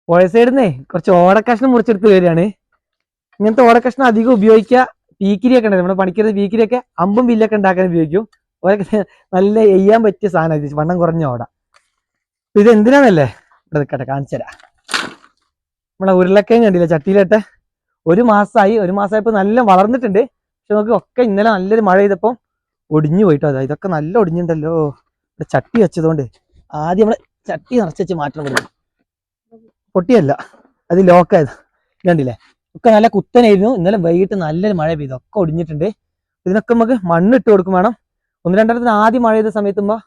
പുഴ സൈഡിൽ നിന്നേ കുറച്ച് ഓടക്കഷ്ണം മുറിച്ചെടുത്ത് വരികയാണ്. ഇങ്ങനത്തെ ഓടക്കഷ്ണം അധികം ഉപയോഗിക്കുക പീക്കിരിയൊക്കെ ഉണ്ട്, നമ്മുടെ പണിക്കരുത് പീക്കിരിയൊക്കെ അമ്പും വില്ലൊക്കെ ഉണ്ടാക്കാൻ ഉപയോഗിക്കും. ഓരൊക്കെ നല്ല എയ്യാൻ പറ്റിയ സാധനം ഇത്, വണ്ണം കുറഞ്ഞ ഓട. ഇത് എന്തിനാണല്ലേ ഇവിടെ നിൽക്കട്ടെ കാണിച്ചുതരാം. നമ്മളെ ഉരുളക്കിഴങ്ങ് കണ്ടില്ല ചട്ടിയിലിട്ട്, ഒരു മാസമായപ്പോൾ നല്ല വളർന്നിട്ടുണ്ട്. പക്ഷെ നമുക്ക് ഒക്കെ ഇന്നലെ നല്ലൊരു മഴ ചെയ്തപ്പോൾ ഒടിഞ്ഞു പോയിട്ടോ. അതാ ഇതൊക്കെ നല്ല ഒടിഞ്ഞിട്ടുണ്ടല്ലോ. ഇവിടെ ചട്ടി വെച്ചതുകൊണ്ട് ആദ്യം നമ്മള് ചട്ടി നിറച്ച് വെച്ച് മാറ്റണം. കൊടുക്കും പൊട്ടിയല്ല, അത് ലോക്കായത് കണ്ടില്ലേ. ഒക്കെ നല്ല കുത്തനായിരുന്നു. ഇന്നലെ വൈകിട്ട് നല്ലൊരു മഴ പെയ്തു, ഒക്കെ ഒടിഞ്ഞിട്ടുണ്ട്. ഇതിനൊക്കെ നമുക്ക് മണ്ണ് ഇട്ട് കൊടുക്കും വേണം. 1-2 ആദ്യം മഴ ചെയ്ത സമയത്തുമ്പോൾ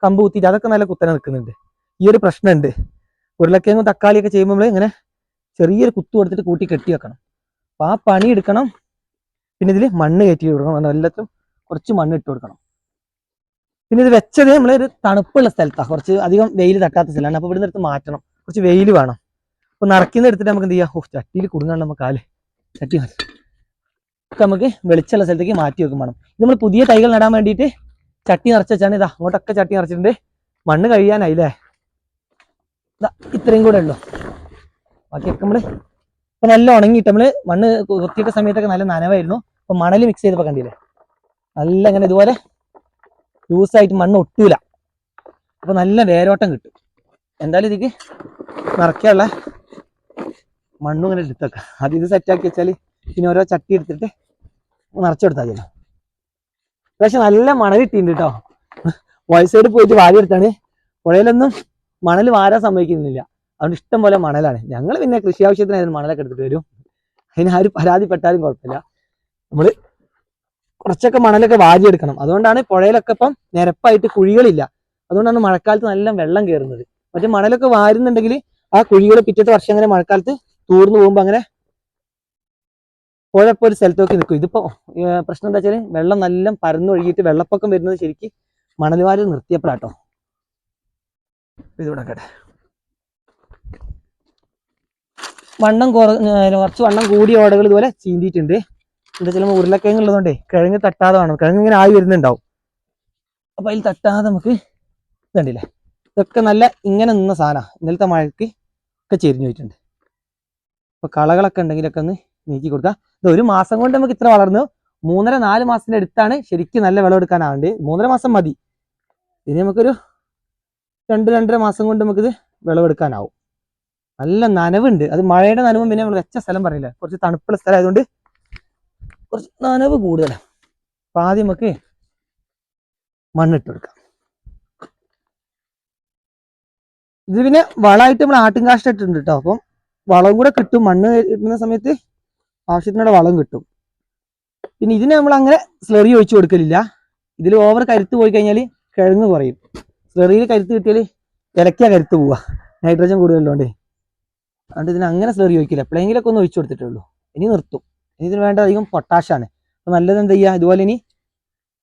കമ്പ് കുത്തിയിട്ട് അതൊക്കെ നല്ല കുത്തനെ നിൽക്കുന്നുണ്ട്. ഈ ഒരു പ്രശ്നമുണ്ട്. ഉരുളക്കിഴങ്ങും തക്കാളിയൊക്കെ ചെയ്യുമ്പോൾ നമ്മൾ ഇങ്ങനെ ചെറിയൊരു കുത്തു കൊടുത്തിട്ട് കൂട്ടി കെട്ടി വെക്കണം. അപ്പം ആ പണി എടുക്കണം. പിന്നെ ഇതിൽ മണ്ണ് കയറ്റി കൊടുക്കണം, എല്ലാത്തിനും കുറച്ച് മണ്ണ് ഇട്ട് കൊടുക്കണം. പിന്നെ ഇത് വെച്ചത് നമ്മളൊരു തണുപ്പുള്ള സ്ഥലത്താണ്, കുറച്ച് അധികം വെയിൽ തട്ടാത്ത സ്ഥലമാണ്. അപ്പോൾ ഇവിടുന്ന് എടുത്ത് മാറ്റണം, കുറച്ച് വെയിൽ വേണം. അപ്പോൾ നിറയ്ക്കുന്ന എടുത്തിട്ട് നമുക്ക് എന്ത് ചെയ്യാം, ചട്ടിയിൽ കുടുങ്ങാണ്ട് നമുക്ക് കാല് ചട്ടി നമുക്ക് വെളിച്ചുള്ള സ്ഥലത്തേക്ക് മാറ്റി വെക്കും വേണം. ഇത് നമ്മൾ പുതിയ തൈകൾ നടാൻ വേണ്ടിയിട്ട് ചട്ടി നിറച്ച് വെച്ചാണ്. ഇതാ അങ്ങോട്ടൊക്കെ ചട്ടി നിറച്ചിട്ടുണ്ട്. മണ്ണ് കഴിയാനായില്ലേ, ഇതാ ഇത്രയും കൂടെ ഉള്ളൂ. ബാക്കിയൊക്കെ നമ്മൾ ഇപ്പം നല്ല ഉണങ്ങിയിട്ട് നമ്മൾ മണ്ണ് കൊത്തിയിട്ട സമയത്തൊക്കെ നല്ല നനവായിരുന്നു. അപ്പം മണൽ മിക്സ് ചെയ്തപ്പോൾ കണ്ടില്ലേ, നല്ല ഇങ്ങനെ ഇതുപോലെ ലൂസായിട്ട് മണ്ണ് ഒട്ടൂല. അപ്പോൾ നല്ല വേരോട്ടം കിട്ടും. എന്തായാലും ഇതിക്ക് നിറയ്ക്കാനുള്ള മണ്ണും ഇങ്ങനെ എടുത്തേക്കാം. അത് ഇത് സെറ്റാക്കി വെച്ചാൽ പിന്നെ ഓരോ ചട്ടി എടുത്തിട്ട് നിറച്ചെടുത്താൽ മതിയല്ലോ. പക്ഷെ നല്ല മണൽ കിട്ടിയിട്ടുണ്ട് കേട്ടോ. വോയിസ് സൈഡ് പോയിട്ട് വാരി എടുത്താണ്. പുഴയിലൊന്നും മണൽ വാരാൻ സമ്മതിക്കുന്നില്ല, അതുകൊണ്ട് ഇഷ്ടം പോലെ മണലാണ്. ഞങ്ങൾ പിന്നെ കൃഷി ആവശ്യത്തിനായിരുന്നു മണലൊക്കെ എടുത്തിട്ട് വരും. അതിന് ആരും പരാതിപ്പെട്ടാലും കുഴപ്പമില്ല. നമ്മൾ കുറച്ചൊക്കെ മണലൊക്കെ വാരിയെടുക്കണം. അതുകൊണ്ടാണ് പുഴയിലൊക്കെ ഇപ്പം നിരപ്പായിട്ട് കുഴികളില്ല. അതുകൊണ്ടാണ് മഴക്കാലത്ത് നല്ല വെള്ളം കയറുന്നത്. മറ്റേ മണലൊക്കെ വാരുന്നുണ്ടെങ്കിൽ ആ കുഴികൾ പിറ്റത്തെ വർഷം അങ്ങനെ മഴക്കാലത്ത് തൂർന്നു പോകുമ്പോൾ അങ്ങനെ പുഴ ഒരു സ്ഥലത്തൊക്കെ നിൽക്കും. ഇതിപ്പോ പ്രശ്നം എന്താ വെച്ചാൽ വെള്ളം നല്ല പരന്നൊഴുകിയിട്ട് വെള്ളപ്പൊക്കം വരുന്നത് ശരിക്കും മണൽവാരി നിർത്തിയപ്പോഴാട്ടോ. ഇതുകൂടെ കേട്ടെ, കുറച്ച് വണ്ണം കൂടിയ ഓടകൾ ഇതുപോലെ ചീന്തിയിട്ടുണ്ട്. എന്താ വെച്ചാൽ ഉരുളക്കിഴങ്ങ് ഉള്ളതുകൊണ്ടേ കിഴങ്ങ് തട്ടാതെ വേണം. കിഴങ്ങ് ഇങ്ങനെ ആയി വരുന്നുണ്ടാവും. അപ്പൊ അതിൽ തട്ടാതെ നമുക്ക് ഇതുണ്ടല്ലേ, ഇതൊക്കെ നല്ല ഇങ്ങനെ നിന്ന സാധനമാണ്. ഇന്നലത്തെ മഴയ്ക്ക് ഒക്കെ ചെരിഞ്ഞു പോയിട്ടുണ്ട്. അപ്പൊ കളകളൊക്കെ ഉണ്ടെങ്കിലൊക്കെ ഒന്ന് നീക്കി കൊടുക്കുക. ഇത് 1 മാസം കൊണ്ട് നമുക്ക് ഇത്ര വളർന്നു. 3-4 മാസത്തിന്റെ അടുത്താണ് ശരിക്കും നല്ല വിളവെടുക്കാനാവേണ്ടത്. 3.5 മാസം മതി. ഇനി നമുക്കൊരു 2-2.5 മാസം കൊണ്ട് നമുക്കിത് വിളവെടുക്കാനാവും. നല്ല നനവുണ്ട്. അത് മഴയുടെ നനവും പിന്നെ നമ്മൾ വെച്ച സ്ഥലം പറയില്ല, കുറച്ച് തണുപ്പുള്ള സ്ഥലം ആയതുകൊണ്ട് കുറച്ച് നനവ് കൂടുതലാണ്. അപ്പൊ ആദ്യം നമുക്ക് മണ്ണിട്ട് കൊടുക്കാം. ഇത് പിന്നെ വളമായിട്ട് നമ്മൾ ആട്ടിൻകാഷ്ടം ഇട്ടിട്ടുണ്ട് കേട്ടോ. അപ്പം വളം കൂടെ കിട്ടും. മണ്ണ് ഇടുന്ന സമയത്ത് ആവശ്യത്തിനുള്ള വളം കിട്ടും. പിന്നെ ഇതിന് നമ്മൾ അങ്ങനെ സ്ലറി ഒഴിച്ചു കൊടുക്കലില്ല. ഇതിൽ ഓവർ കരുത്ത് പോയി കഴിഞ്ഞാൽ കിഴങ്ങ് കുറയും. സ്ലറിയിൽ കരുത്ത് കിട്ടിയാൽ ഇലയ്ക്കാ കരുത്ത് പോവുക, നൈട്രജൻ കൂടുതലുള്ളതുകൊണ്ടേ. അതുകൊണ്ട് ഇതിന് അങ്ങനെ സ്ലറി ഒഴിക്കില്ല. എപ്പോഴെങ്കിലൊക്കെ ഒന്ന് ഒഴിച്ചു കൊടുത്തിട്ടേ ഉള്ളൂ. ഇനി നിർത്തും. ഇനി ഇതിന് വേണ്ട അധികം പൊട്ടാഷാണ്. അപ്പം നല്ലത് എന്താ ചെയ്യുക, ഇതുപോലെ ഇനി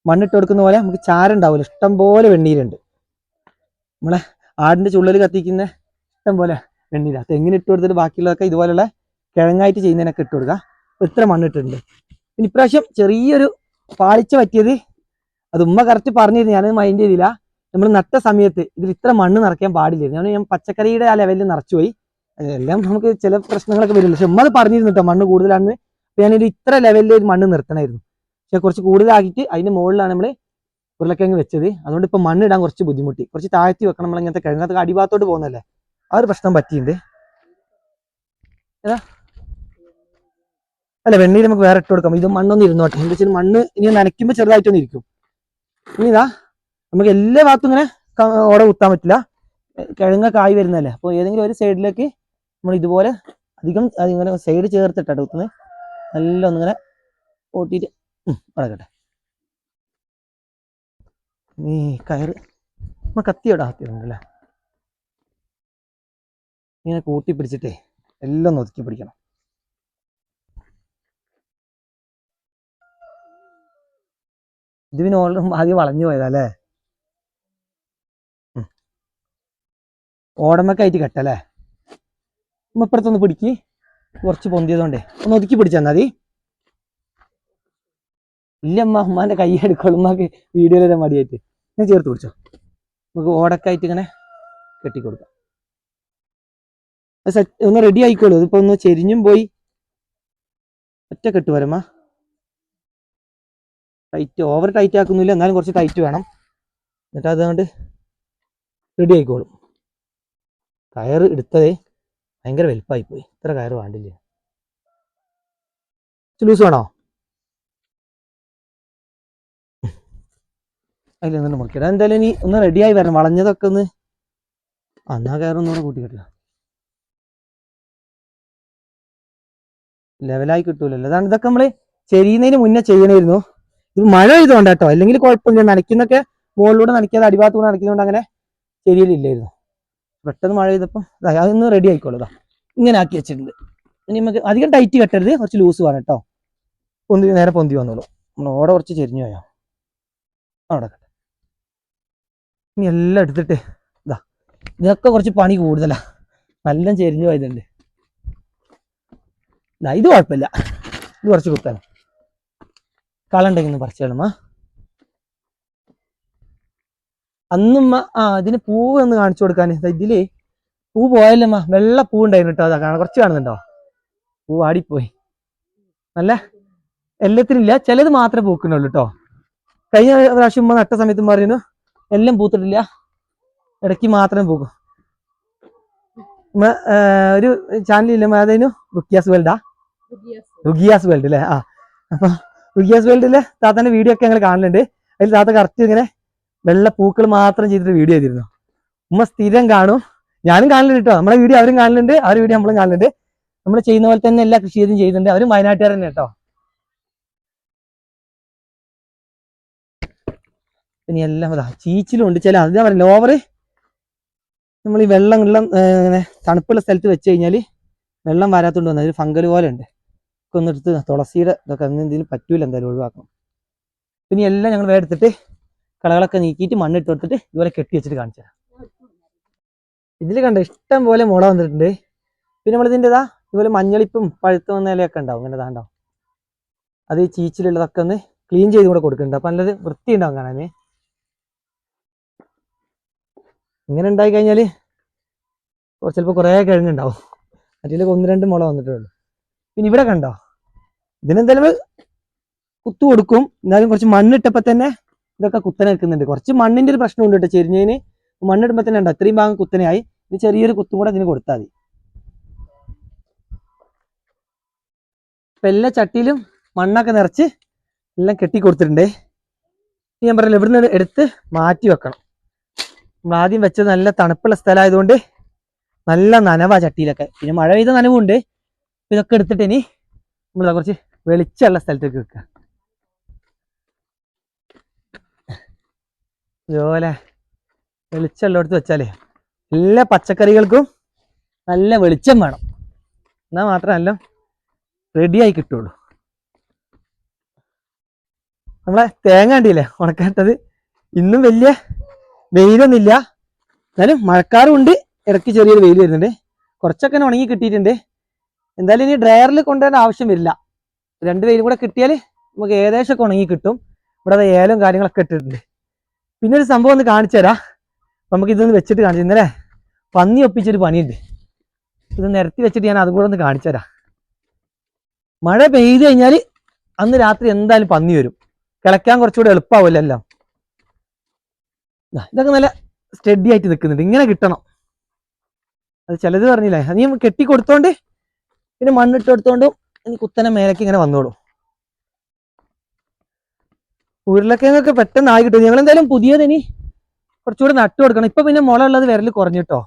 മണ്ണിട്ട് കൊടുക്കുന്ന പോലെ നമുക്ക് ചാരം ഉണ്ടാവില്ല, ഇഷ്ടം പോലെ വെണ്ണീരുണ്ട്. നമ്മളെ ആടിൻ്റെ ചുള്ളൽ കത്തിക്കുന്ന ഇഷ്ടം പോലെ വെണ്ണീര. തെങ്ങിന് ഇട്ട് കൊടുത്തിട്ട് ബാക്കിയുള്ളതൊക്കെ ഇതുപോലുള്ള കിഴങ്ങായിട്ട് ചെയ്യുന്നതിനൊക്കെ ഇട്ട് കൊടുക്കുക. ഇത്ര മണ്ണിട്ടുണ്ട്. പിന്നെ ഇപ്രാവശ്യം ചെറിയൊരു പാളിച്ച പറ്റിയത്, അത് ഉമ്മ കറക്റ്റ് പറഞ്ഞിരുന്നു, ഞാനത് മൈൻഡ് ചെയ്തില്ല. നമ്മൾ നട്ട സമയത്ത് ഇതിൽ ഇത്ര മണ്ണ് നിറയ്ക്കാൻ പാടില്ലായിരുന്നു. ഞാൻ പച്ചക്കറിയുടെ ആ ലെവലിൽ നിറച്ചുപോയി. എല്ലാം നമുക്ക് ചില പ്രശ്നങ്ങളൊക്കെ വരില്ല. പക്ഷെ ഉമ്മ അത് പറഞ്ഞിരുന്നു കേട്ടോ, മണ്ണ് കൂടുതലാണെന്ന്. അപ്പോൾ ഞാനൊരു ഇത്ര ലെവലിൽ ഒരു മണ്ണ് നിർത്തണമായിരുന്നു. പക്ഷെ കുറച്ച് കൂടുതലാക്കിയിട്ട് അതിൻ്റെ മുകളിലാണ് നമ്മൾ ഉരുളക്കിഴങ്ങ് വെച്ചത്. അതുകൊണ്ട് ഇപ്പം മണ്ണിടാൻ കുറച്ച് ബുദ്ധിമുട്ടി. കുറച്ച് താഴ്ത്തി വെക്കണം. നമ്മൾ ഇങ്ങനത്തെ കിഴങ്ങത്ത് അടിഭാഗത്തോട്ട് പോകുന്നല്ലേ, ആ ഒരു പ്രശ്നം പറ്റിയിട്ടുണ്ട്. ഏതാ അല്ല, വെണ്ണീര് നമുക്ക് വേറെ ഇട്ട് കൊടുക്കാം. ഇത് മണ്ണൊന്നും ഇരുന്നോട്ടെ. എന്താ വെച്ചാൽ മണ്ണ് ഇനി നനയ്ക്കുമ്പോൾ ചെറുതായിട്ടൊന്നും ഇരിക്കും. ഇനി ഇതാ നമുക്ക് എല്ലാ ഭാഗത്തും ഇങ്ങനെ ഓട കുത്താൻ പറ്റില്ല, കിഴങ്ങൊക്കെ ആയി വരുന്നതല്ലേ. അപ്പോൾ ഏതെങ്കിലും ഒരു സൈഡിലേക്ക് നമ്മൾ ഇതുപോലെ അധികം അതിങ്ങനെ സൈഡ് ചേർത്തിട്ടാണ് കുത്തുന്നത്. നല്ല ഒന്നിങ്ങനെ ഓട്ടിയിട്ട് വളക്കട്ടെ. നീ കയറ് കത്തിയോടാ, കത്തിയുണ്ടല്ലേ. ഇങ്ങനെ കൂട്ടി പിടിച്ചിട്ടേ എല്ലാം ഒന്ന് ഒതുക്കി പിടിക്കണം. ഇത് പിന്നെ ആദ്യം വളഞ്ഞു പോയതല്ലേ. ഓടമൊക്കെയായിട്ട് കെട്ടല്ലേ. ഇപ്പുറത്തൊന്ന് പിടിക്ക്, കുറച്ച് പൊന്തിയതുകൊണ്ടേ ഒന്ന് ഒതുക്കി പിടിച്ചാൽ മതി. ഇല്ല ഉമ്മാന്റെ കൈ എടുക്കുള്ളൂ, ഉമ്മാക്ക് വീഡിയോയിലെ മടിയായിട്ട്. ഞാൻ ചേർത്ത് പിടിച്ചോ. നമുക്ക് ഓടക്കായിട്ട് ഇങ്ങനെ കെട്ടിക്കൊടുക്കാം. ഒന്ന് റെഡി ആയിക്കോളൂ. ഇതിപ്പോ ഒന്ന് ചെരിഞ്ഞും പോയി ഒറ്റ കെട്ട് വരമ്മ. ടൈറ്റ് ഓവർ ടൈറ്റ് ആക്കുന്നില്ല, എന്നാലും കുറച്ച് ടൈറ്റ് വേണം. എന്നിട്ട് അതുകൊണ്ട് റെഡി ആയിക്കോളും. കയറ് എടുത്തതേ ഭയങ്കര വലുപ്പമായി പോയി. ഇത്ര കയറ് വേണ്ടില്ല. ലൂസ് വേണോ? അതിലൊന്നും മുറിക്കട്ടെ. എന്തായാലും ഇനി ഒന്ന് റെഡിയായി വരണം. വളഞ്ഞതൊക്കെ ഒന്ന് എന്നാ കയറൊന്നുകൂടെ കൂട്ടിക്കിട്ടില്ല. ലെവലായി കിട്ടൂലല്ലോ. അതാണ് ഇതൊക്കെ നമ്മള് ചെയ്യുന്നതിന് മുന്നേ ചെയ്യണമായിരുന്നു. ഇത് മഴ പെയ്തുകൊണ്ട് കേട്ടോ, അല്ലെങ്കിൽ കുഴപ്പമില്ല. നനയ്ക്കുന്നൊക്കെ മുകളിലൂടെ നനയ്ക്കാതെ അടിഭാഗത്തൂടെ നനയ്ക്കുന്നതുകൊണ്ട് അങ്ങനെ ശരിയില്ലായിരുന്നു. പെട്ടെന്ന് മഴ ചെയ്തപ്പോൾ അതൊന്ന് റെഡി ആയിക്കോളൂ. ഇങ്ങനെ ആക്കി വെച്ചിട്ടുണ്ട്. ഇനി നമുക്ക് അധികം ടൈറ്റ് കെട്ടരുത്, കുറച്ച് ലൂസ് വേണം കേട്ടോ. നേരെ പൊന്തി വന്നോളൂ. നമ്മൾ ഓടെ കുറച്ച് ചെരിഞ്ഞു പോയോ അവിടെ കട്ടെ. ഇനി എല്ലാം എടുത്തിട്ട് ഇതൊക്കെ കുറച്ച് പണി കൂടുതലാ. നല്ല ചെരിഞ്ഞു പോയതുണ്ട്. ഇത് കുഴപ്പമില്ല, ഇത് കുറച്ച് കുത്താണ്. കളണ്ടെങ്കിൽ പറിച്ചോളമ്മ. അന്നും ഇതിന് പൂവ് ഒന്ന് കാണിച്ചു കൊടുക്കാൻ. ഇതില് പൂ പോയല്ലമ്മ, വെള്ള പൂ ഉണ്ടായിരുന്നു കേട്ടോ. അതാ കുറച്ച് കാണുന്നുണ്ടോ? പൂ ആടിപ്പോയി. നല്ല എല്ലാത്തിനും ഇല്ല, ചിലത് മാത്രമേ പൂക്കുന്നുള്ളൂ കേട്ടോ. കഴിഞ്ഞ പ്രാവശ്യം നട്ട സമയത്തും പറയുന്നു എല്ലാം പൂത്തിട്ടില്ല, ഇടയ്ക്ക് മാത്രമേ പൂക്കും. ഒരു ചാനലില്ല അതേനു റുക്കിയാസ് വേൾഡാ, റുഗിയാസ് വേൾഡ് അല്ലേ? അപ്പൊ റുഗിയാസ് വേൾഡിലെ താത്താന്റെ വീഡിയോ ഒക്കെ ഞങ്ങൾ കാണലുണ്ട്. അതിൽ താത്ത കറക്റ്റ് ഇങ്ങനെ വെള്ള പൂക്കൾ മാത്രം ചെയ്തിട്ട് വീഡിയോ ചെയ്തിരുന്നു. ഉമ്മ സ്ഥിരം കാണും, ഞാനും കാണലുണ്ട് കേട്ടോ. നമ്മളെ വീഡിയോ അവരും കാണലുണ്ട്, അവരുടെ വീഡിയോ നമ്മളും കാണലുണ്ട്. നമ്മൾ ചെയ്യുന്ന പോലെ തന്നെ എല്ലാ കൃഷി ചെയ്തും ചെയ്യുന്നുണ്ട്. അവരും വയനാട്ടുകാർ തന്നെ കേട്ടോ. പിന്നെ എല്ലാം ചീച്ചിലും ഉണ്ട് ചില. അത് ഞാൻ പറയില്ല, ഓവറ് നമ്മൾ ഈ വെള്ളം ഇങ്ങനെ തണുപ്പുള്ള സ്ഥലത്ത് വെച്ച് കഴിഞ്ഞാൽ വെള്ളം വരാത്തോണ്ട് വന്നത് ഒരു ഫംഗൽ പോലെ ഉണ്ട്. ഒന്ന് എടുത്ത് തുളസിയുടെ ഇതൊക്കെ അങ്ങനെ എന്തെങ്കിലും പറ്റൂല, എന്തായാലും ഒഴിവാക്കണം. പിന്നെ എല്ലാം ഞങ്ങൾ വേറെ എടുത്തിട്ട് കളകളൊക്കെ നീക്കിയിട്ട് മണ്ണിട്ട് കൊടുത്തിട്ട് ഇതുപോലെ കെട്ടി വെച്ചിട്ട് കാണിച്ചു തരാം. ഇതിൽ കണ്ട ഇഷ്ടം പോലെ മുള വന്നിട്ടുണ്ട്. പിന്നെ നമ്മളിതിൻ്റെ ഇതുപോലെ മഞ്ഞളിപ്പും പഴുത്ത വന്ന ഇലയൊക്കെ ഉണ്ടാവും. ഇങ്ങനെ ഉണ്ടാവും. അത് ഈ ചീച്ചിലുള്ളതൊക്കെ ഒന്ന് ക്ലീൻ ചെയ്ത് കൂടെ കൊടുക്കുന്നുണ്ട്. അപ്പം നല്ലത് വൃത്തി ഉണ്ടാവും കാണാൻ. ഇങ്ങനെ ഉണ്ടായി കഴിഞ്ഞാൽ ചിലപ്പോൾ കുറേ കിഴങ്ങുണ്ടാവും. അതിൽ 1-2 മുള വന്നിട്ടുള്ളൂ. പിന്നെ ഇവിടെ കണ്ടോ, ഇതിനെന്തായാലും കുത്തു കൊടുക്കും. എന്നാലും കുറച്ച് മണ്ണിട്ടപ്പോൾ തന്നെ ഇതൊക്കെ കുത്തനെ നിൽക്കുന്നുണ്ട്. കുറച്ച് മണ്ണിന്റെ ഒരു പ്രശ്നമുണ്ട് കേട്ടോ. ചെരിഞ്ഞതിന് മണ്ണിടുമ്പോൾ തന്നെ ഉണ്ടോ അത്രയും ഭാഗം കുത്തനെയായി. ഇത് ചെറിയൊരു കുത്തും കൂടെ ഇതിന് കൊടുത്താൽ മതി. ഇപ്പം എല്ലാ ചട്ടിയിലും മണ്ണൊക്കെ നിറച്ച് എല്ലാം കെട്ടി കൊടുത്തിട്ടുണ്ട്. ഞാൻ പറഞ്ഞില്ല, ഇവിടുന്ന് എടുത്ത് മാറ്റി വെക്കണം. നമ്മൾ ആദ്യം വെച്ചത് നല്ല തണുപ്പുള്ള സ്ഥലമായതുകൊണ്ട് നല്ല നനവാ ചട്ടിയിലൊക്കെ. പിന്നെ മഴ പെയ്ത നനവുണ്ട്. ഇതൊക്കെ എടുത്തിട്ട് ഇനി നമ്മൾ കുറച്ച് വെളിച്ചമുള്ള സ്ഥലത്തേക്ക് വെക്കുക. ഇതുപോലെ വെളിച്ചമുള്ളിടത്ത് വെച്ചാലേ എല്ലാ പച്ചക്കറികൾക്കും നല്ല വെളിച്ചം വേണം. എന്നാൽ മാത്രമല്ല റെഡിയായി കിട്ടുള്ളൂ. നമ്മളെ തേങ്ങ കണ്ടില്ലേ ഉണക്കാട്ടത്. ഇന്നും വലിയ വെയിലൊന്നുമില്ല, എന്നാലും മഴക്കാറും ഉണ്ട്. ഇടയ്ക്ക് ചെറിയൊരു വെയിൽ വരുന്നുണ്ട്. കുറച്ചൊക്കെ ഉണങ്ങി കിട്ടിയിട്ടുണ്ട്. എന്തായാലും ഇനി ഡ്രയറിൽ കൊണ്ടുവരാൻ ആവശ്യം വരില്ല. 2 വെയിലും കൂടെ കിട്ടിയാൽ നമുക്ക് ഏകദേശമൊക്കെ ഉണങ്ങി കിട്ടും. ഇവിടെ ഏലം കാര്യങ്ങളൊക്കെ ഇട്ടിട്ടുണ്ട്. പിന്നെ ഒരു സംഭവം ഒന്ന് കാണിച്ചു തരാം. നമുക്ക് ഇതൊന്ന് വെച്ചിട്ട് കാണിച്ചു. ഇന്നലെ പന്നി ഒപ്പിച്ചൊരു പണിയുണ്ട്. ഇത് നിരത്തി വെച്ചിട്ട് ഞാൻ അതും കൂടെ ഒന്ന് കാണിച്ചു തരാം. മഴ പെയ്ത് കഴിഞ്ഞാൽ അന്ന് രാത്രി എന്തായാലും പന്നി വരും. കിളയ്ക്കാൻ കുറച്ചുകൂടെ എളുപ്പമാവില്ല എല്ലാം. ഇതൊക്കെ നല്ല സ്റ്റഡി ആയിട്ട് നിൽക്കുന്നുണ്ട്. ഇങ്ങനെ കിട്ടണം. അത് ചിലത് പറഞ്ഞില്ലേ, അത് നീ കെട്ടി കൊടുത്തോണ്ട് പിന്നെ മണ്ണിട്ട് കൊടുത്തോണ്ടും ഇനി കുത്തനെ മേലേക്ക് ഇങ്ങനെ വന്നോളൂ. ഉരുളക്കിഴങ്ങൊക്കെ പെട്ടെന്ന് ആയി കിട്ടും. ഞങ്ങൾ എന്തായാലും പുതിയത് ഇനി കുറച്ചുകൂടെ നട്ടു കൊടുക്കണം. ഇപ്പൊ പിന്നെ മുള ഉള്ളത് വിരൽ കുറഞ്ഞിട്ടോ.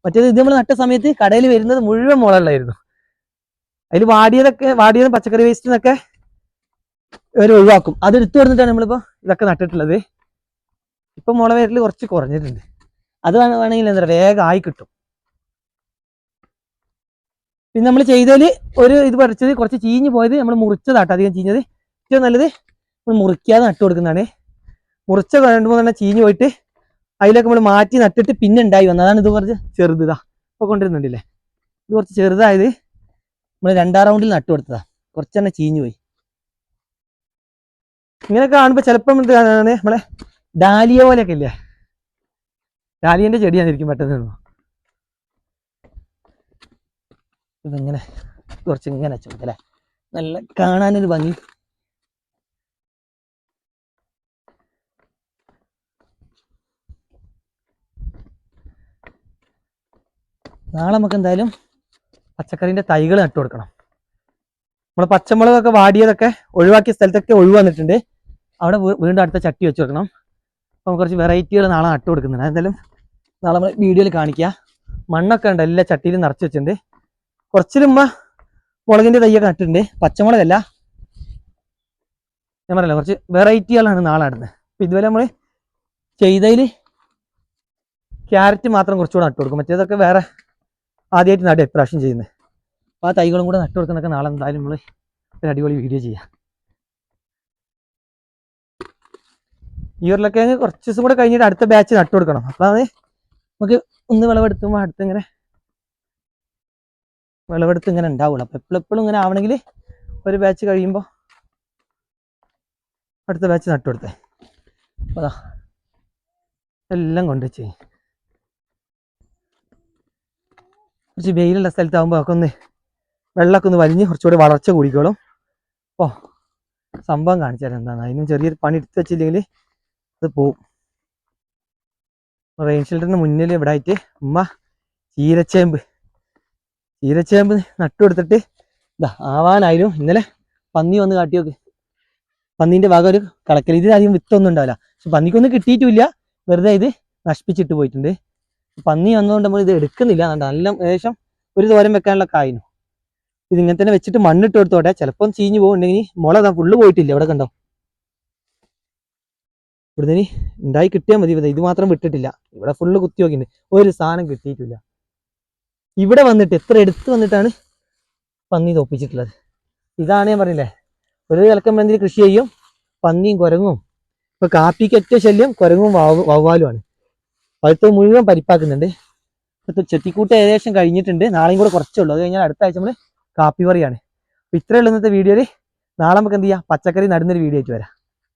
മറ്റേത് ഇത് നമ്മൾ നട്ട സമയത്ത് കടയിൽ വരുന്നത് മുഴുവൻ മുള ഉള്ളായിരുന്നു. അതിൽ വാടിയതും പച്ചക്കറി വേസ്റ്റിന്നൊക്കെ ഇവർ ഒഴിവാക്കും. അത് എടുത്തു കൊടുത്തിട്ടാണ് നമ്മളിപ്പോ ഇതൊക്കെ നട്ടിട്ടുള്ളത്. ഇപ്പൊ മുള വിരൽ കുറച്ച് കുറഞ്ഞിട്ടുണ്ട്. അത് വേണമെങ്കിൽ എന്താ പറയുക, വേഗം ആയി കിട്ടും. പിന്നെ നമ്മൾ ചെയ്തതിൽ ഒരു ഇത് പറിച്ചത് കുറച്ച് ചീഞ്ഞ് പോയത് നമ്മൾ മുറിച്ചതാട്ടോ. അധികം ചീഞ്ഞത് ഏറ്റവും നല്ലത് നമ്മൾ മുറിക്കാതെ നട്ടു കൊടുക്കുന്നതാണ്. മുറിച്ച 2-3 ചീഞ്ഞ് പോയിട്ട് അതിലൊക്കെ നമ്മൾ മാറ്റി നട്ടിട്ട് പിന്നെ ഉണ്ടായി വന്നത്. അതാണ് ഇത് കുറച്ച് ചെറുതാ ഇപ്പൊ കൊണ്ടുവരുന്നുണ്ടല്ലേ. ഇത് കുറച്ച് ചെറുതായത് നമ്മൾ 2ാം റൗണ്ടിൽ നട്ടു കൊടുത്തതാ. കുറച്ചെണ്ണം ചീഞ്ഞു പോയി. ഇങ്ങനെയൊക്കെ കാണുമ്പോൾ ചിലപ്പം എന്താണ് നമ്മളെ ഡാലിയ പോലെയൊക്കെ ഇല്ലേ, ഡാലിയന്റെ ചെടിയാണിരിക്കും പെട്ടെന്ന്. ഇതിങ്ങനെ കുറച്ച് ഇങ്ങനെ വെച്ചു കൊടുക്കല്ലേ, നല്ല കാണാനൊരു ഭംഗി. നാളെ നമുക്ക് എന്തായാലും പച്ചക്കറീൻ്റെ തൈകൾ നട്ടു കൊടുക്കണം. നമ്മൾ പച്ചമുളകൊക്കെ വാടിയതൊക്കെ ഒഴിവാക്കിയ സ്ഥലത്തൊക്കെ ഒഴിവ് വന്നിട്ടുണ്ട്. അവിടെ വീണ്ടും അടുത്ത ചട്ടി വെച്ച് വെക്കണം. അപ്പം കുറച്ച് വെറൈറ്റികൾ നാളെ നട്ടു കൊടുക്കുന്നുണ്ട്. എന്തായാലും നാളെ നമ്മൾ വീഡിയോയിൽ കാണിക്കുക. മണ്ണൊക്കെ ഉണ്ട്, എല്ലാ ചട്ടിയിലും നിറച്ച് വെച്ചിട്ടുണ്ട്. കുറച്ചിലുമ്മ മുളകിൻ്റെ തൈയൊക്കെ നട്ടിട്ടുണ്ട്, പച്ചമുളകല്ല. ഞാൻ പറയല്ല, കുറച്ച് വെറൈറ്റികളാണ് നാളെ നടുന്നത്. അപ്പം ഇതുവരെ നമ്മൾ ചെയ്തതിൽ ക്യാരറ്റ് മാത്രം കുറച്ചുകൂടെ നട്ടു കൊടുക്കും, മറ്റേതൊക്കെ വേറെ ആദ്യമായിട്ട് നടുക ഇപ്രാവശ്യം ചെയ്യുന്നത്. അപ്പോൾ ആ തൈകളും കൂടെ നട്ടു കൊടുക്കുന്നതൊക്കെ നാളെ എന്തായാലും നമ്മൾ ഒരു അടിപൊളി വീഡിയോ ചെയ്യാം. ഈ ഉരുളക്കിഴങ്ങ് കുറച്ച് ദിവസം കൂടെ കഴിഞ്ഞിട്ട് അടുത്ത ബാച്ച് നട്ടു കൊടുക്കണം. അപ്പോൾ അത് നമുക്ക് ഒന്ന് വിളവെടുത്തുമ്പോൾ അടുത്തിങ്ങനെ വിളവെടുത്ത് ഇങ്ങനെ ഉണ്ടാവുള്ളൂ. അപ്പോൾ എപ്പോഴും ഇങ്ങനെ ആവണമെങ്കിൽ ഒരു ബാച്ച് കഴിയുമ്പോൾ അടുത്ത ബാച്ച് നട്ടു കൊടുത്തേ. അപ്പോൾ അതാ എല്ലാം കൊണ്ട് വെച്ച് കുറച്ച് വെയിലുള്ള സ്ഥലത്താകുമ്പോൾ ഒക്കെ ഒന്ന് വെള്ളമൊക്കെ ഒന്ന് വലിഞ്ഞ് കുറച്ചുകൂടി വളർച്ച കൂടിക്കോളും. അപ്പോൾ സംഭവം കാണിച്ചു തരാം എന്താണ്. അതിനും ചെറിയൊരു പണി എടുത്ത് വെച്ചില്ലെങ്കിൽ അത് പോവും. റെയിൻ ഷെൽട്ടറിന് മുന്നിൽ ഇവിടെ ആയിട്ട് ഉമ്മ ചീരച്ചേമ്പ് നട്ടു കൊടുത്തിട്ട് ഇതാ ആവാനായാലും. ഇന്നലെ പന്നി വന്ന് കാട്ടി നോക്ക്, പന്നീൻ്റെ ഭാഗം ഒരു കളക്കൽ. ഇതിനധികം വിത്തൊന്നും ഉണ്ടാവില്ല, പക്ഷെ പന്നിക്കൊന്നും കിട്ടിയിട്ടില്ല, വെറുതെ ഇത് നശിപ്പിച്ചിട്ട് പോയിട്ടുണ്ട്. പന്നി വന്നതുകൊണ്ട് നമ്മൾ ഇത് എടുക്കുന്നില്ല. നല്ല ഏകദേശം ഒരു തോരൻ വെക്കാനുള്ള കായിനും. ഇതിങ്ങനെ തന്നെ വെച്ചിട്ട് മണ്ണിട്ട് കൊടുത്തോട്ടെ, ചിലപ്പം ചീഞ്ഞ് പോകുന്നുണ്ടെങ്കിൽ മുള ഫുള്ള് പോയിട്ടില്ല. ഇവിടെ കണ്ടോ, ഇവിടുന്ന് ഉണ്ടായി കിട്ടിയാൽ മതി. ഇത് മാത്രം വിട്ടിട്ടില്ല, ഇവിടെ ഫുള്ള് കുത്തി നോക്കിയിട്ടുണ്ട്, ഒരു സാധനം കിട്ടിയിട്ടില്ല. ഇവിടെ വന്നിട്ട് എത്ര എടുത്ത് വന്നിട്ടാണ് പന്നി തോപ്പിച്ചിട്ടുള്ളത്. ഇതാണ് ഞാൻ പറഞ്ഞില്ലേ, ഒരു കിഴക്കൻ കൃഷി ചെയ്യും, പന്നിയും കുരങ്ങും. ഇപ്പൊ കാപ്പിക്ക് ഏറ്റവും ശല്യം കുരങ്ങും വവ്വാലുമാണ്. പഴുത്ത് മുഴുവൻ പരിപ്പാക്കുന്നുണ്ട്. ഇപ്പൊ ചെത്തിക്കൂട്ട് ഏകദേശം കഴിഞ്ഞിട്ടുണ്ട്, നാളെയും കൂടെ കുറച്ചേ ഉള്ളൂ. അത് കഴിഞ്ഞാൽ അടുത്ത ആഴ്ച നമ്മൾ കാപ്പി പറിയാണ്. അപ്പൊ ഇത്രയേ ഉള്ളൂ ഇന്നത്തെ വീഡിയോയിൽ. നാളെ നമുക്ക് എന്ത് ചെയ്യാം, പച്ചക്കറി നടുന്നൊരു വീഡിയോ ആയിട്ട് വരാം.